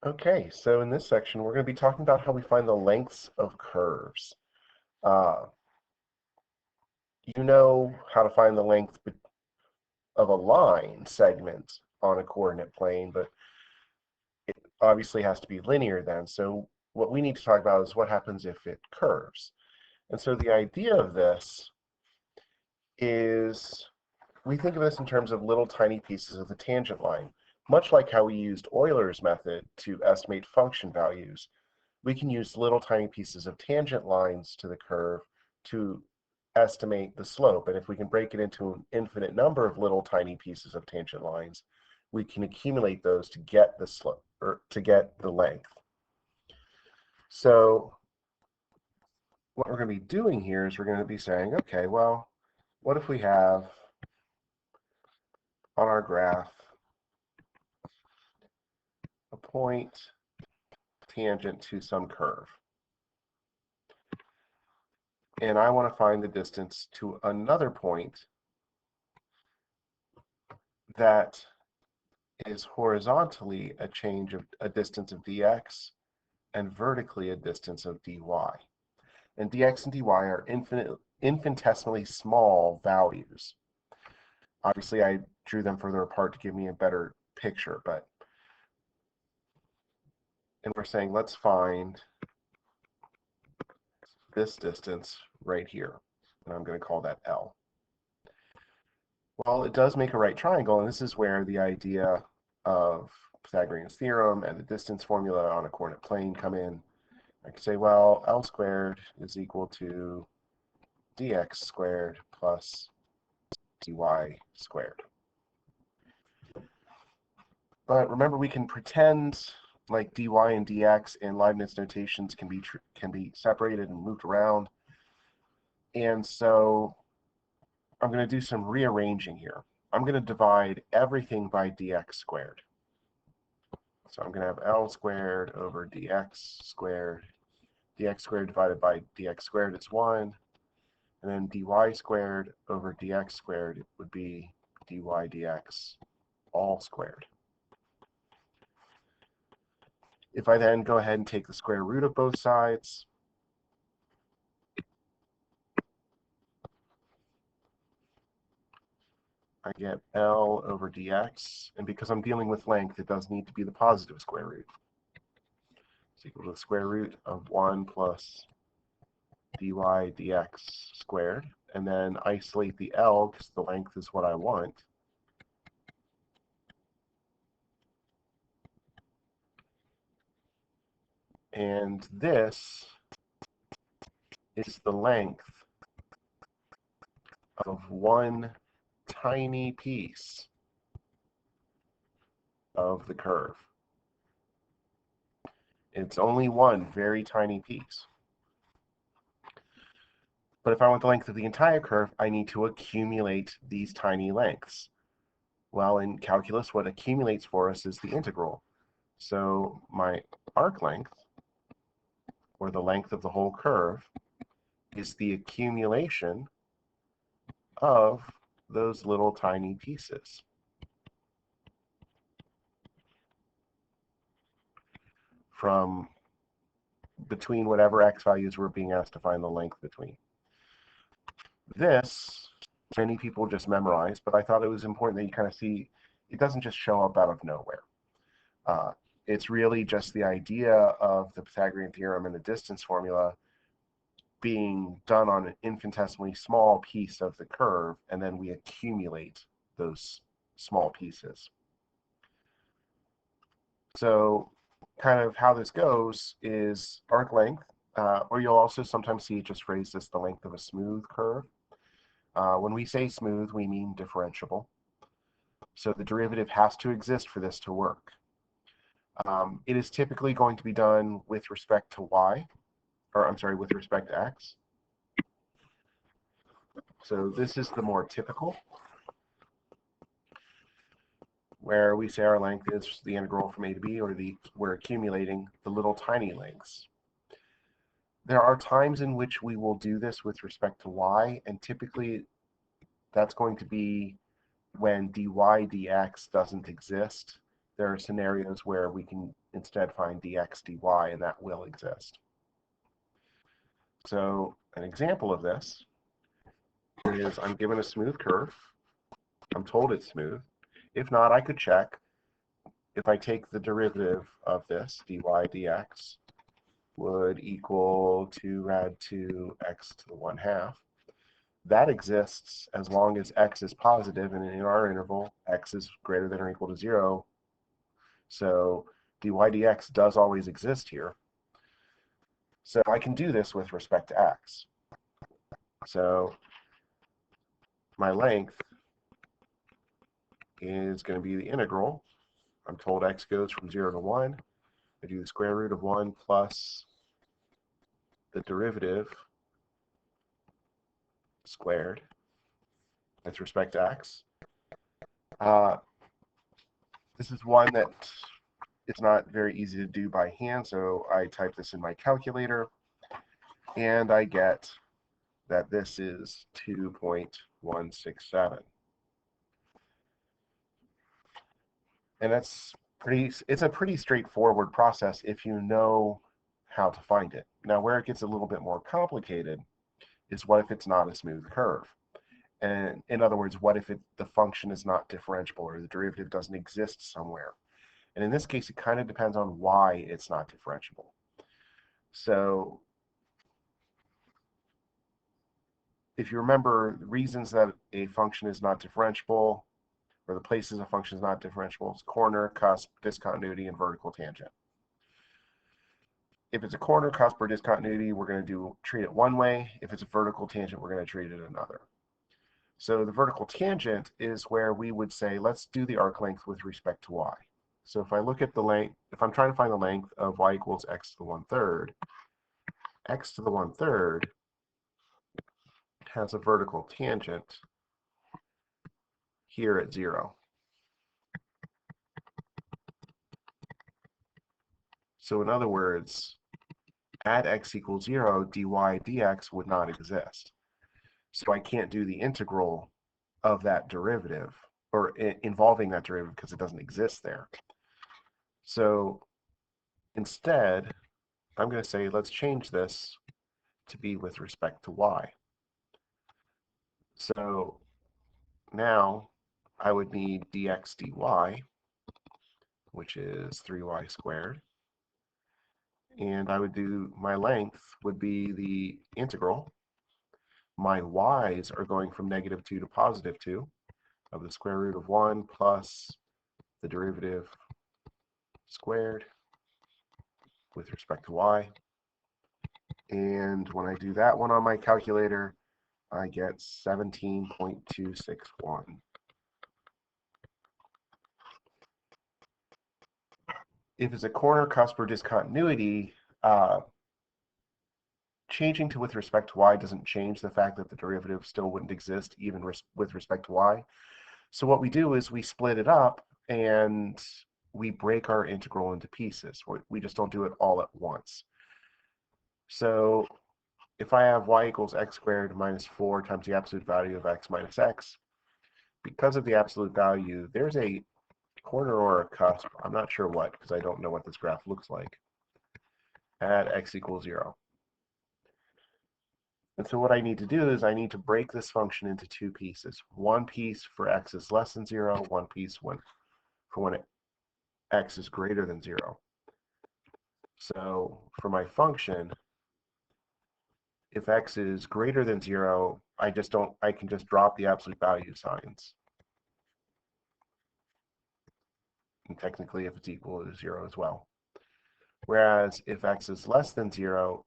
Okay, so in this section, we're going to be talking about how we find the lengths of curves. Uh, you know how to find the length of a line segment on a coordinate plane, but it obviously has to be linear then. So what we need to talk about is what happens if it curves. And so the idea of this is we think of this in terms of little tiny pieces of the tangent line. Much like how we used Euler's method to estimate function values, we can use little tiny pieces of tangent lines to the curve to estimate the slope. And if we can break it into an infinite number of little tiny pieces of tangent lines, we can accumulate those to get the slope or to get the length. So what we're going to be doing here is we're going to be saying, okay, well, what if we have on our graph a point tangent to some curve, and I want to find the distance to another point that is horizontally a change of a distance of dx and vertically a distance of dy. And dx and dy are infinitesimally small values. Obviously, I drew them further apart to give me a better picture, and we're saying let's find this distance right here, and I'm going to call that L. Well, it does make a right triangle, and this is where the idea of Pythagorean's theorem and the distance formula on a coordinate plane come in. I could say, well, L squared is equal to dx squared plus dy squared. But remember, we can pretend like dy and dx in Leibniz notations can be separated and moved around. And so I'm going to do some rearranging here. I'm going to divide everything by dx squared. So I'm going to have L squared over dx squared. Dx squared divided by dx squared is 1. And then dy squared over dx squared would be dy dx all squared. If I then go ahead and take the square root of both sides, I get L over dx. And because I'm dealing with length, it does need to be the positive square root. It's equal to the square root of 1 plus dy dx squared. And then isolate the L because the length is what I want. And this is the length of one tiny piece of the curve. It's only one very tiny piece. But if I want the length of the entire curve, I need to accumulate these tiny lengths. Well, in calculus, what accumulates for us is the integral. So my arc length, or the length of the whole curve, is the accumulation of those little tiny pieces. From between whatever x values we're being asked to find the length between. This, many people just memorize, but I thought it was important that you kind of see it doesn't just show up out of nowhere. It's really just the idea of the Pythagorean theorem and the distance formula being done on an infinitesimally small piece of the curve, and then we accumulate those small pieces. So kind of how this goes is arc length, or you'll also sometimes see it just phrased as the length of a smooth curve. When we say smooth, we mean differentiable. So the derivative has to exist for this to work. It is typically going to be done with respect to y, or I'm sorry, with respect to x. So this is the more typical, where we say our length is the integral from a to b, or we're accumulating the little tiny lengths. There are times in which we will do this with respect to y, and typically that's going to be when dy dx doesn't exist, there are scenarios where we can instead find dx dy, and that will exist. So an example of this is I'm given a smooth curve. I'm told it's smooth. If not, I could check. If I take the derivative of this, dy dx would equal 2 rad 2 x to the 1/2. That exists as long as x is positive, and in our interval, x is greater than or equal to 0. So dy dx does always exist here. So I can do this with respect to x. So my length is going to be the integral. I'm told x goes from 0 to 1. I do the square root of 1 plus the derivative squared with respect to x. This is one that is not very easy to do by hand, so I type this in my calculator, and I get that this is 2.167. And it's a pretty straightforward process if you know how to find it. Now, where it gets a little bit more complicated is what if it's not a smooth curve? And in other words, what if the function is not differentiable or the derivative doesn't exist somewhere? And in this case, it kind of depends on why it's not differentiable. So if you remember, the reasons that a function is not differentiable, or the places a function is not differentiable, is corner, cusp, discontinuity, and vertical tangent. If it's a corner, cusp, or discontinuity, we're going to treat it one way. If it's a vertical tangent, we're going to treat it another. So the vertical tangent is where we would say, let's do the arc length with respect to y. So if I look at the length, if I'm trying to find the length of y equals x to the 1/3, x to the 1/3 has a vertical tangent here at 0. So in other words, at x equals 0, dy dx would not exist. So I can't do the integral of that derivative, or involving that derivative, because it doesn't exist there. So instead, I'm going to say, let's change this to be with respect to y. So now I would need dx dy, which is 3y squared. And I would do, my length would be the integral. My y's are going from -2 to +2 of the square root of 1 plus the derivative squared with respect to y. And when I do that one on my calculator, I get 17.261. If it's a corner, cusp, or discontinuity, changing to with respect to y doesn't change the fact that the derivative still wouldn't exist even with respect to y. So what we do is we split it up and we break our integral into pieces. We just don't do it all at once. So if I have y equals x squared minus 4 times the absolute value of x minus x, because of the absolute value, there's a corner or a cusp, I'm not sure what, because I don't know what this graph looks like, at x equals 0. And so what I need to do is I need to break this function into two pieces. One piece for x is less than 0, one piece for when x is greater than 0. So for my function, if x is greater than 0, I can just drop the absolute value signs. And technically, if it's equal to 0 as well. Whereas if x is less than 0,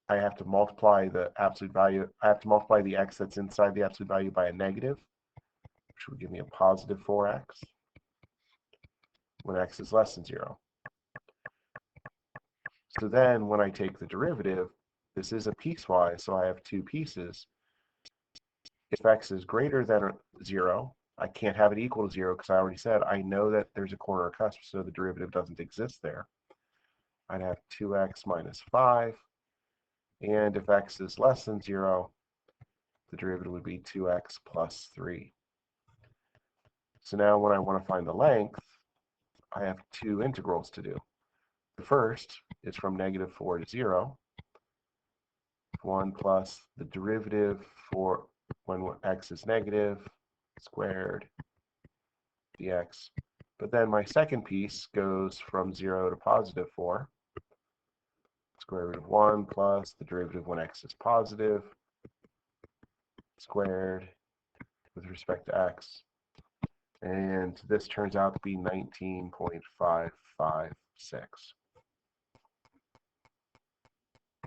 I have to multiply the absolute value. I have to multiply the x that's inside the absolute value by a negative, which would give me a positive 4x when x is less than 0. So then when I take the derivative, this is a piecewise, so I have two pieces. If x is greater than 0, I can't have it equal to 0 because I already said I know that there's a corner or cusp, so the derivative doesn't exist there. I'd have 2x minus 5. And if x is less than 0, the derivative would be 2x plus 3. So now when I want to find the length, I have two integrals to do. The first is from -4 to 0. 1 plus the derivative for when x is negative squared dx. But then my second piece goes from 0 to +4. Square root of 1 plus the derivative when x is positive squared with respect to x. And this turns out to be 19.556.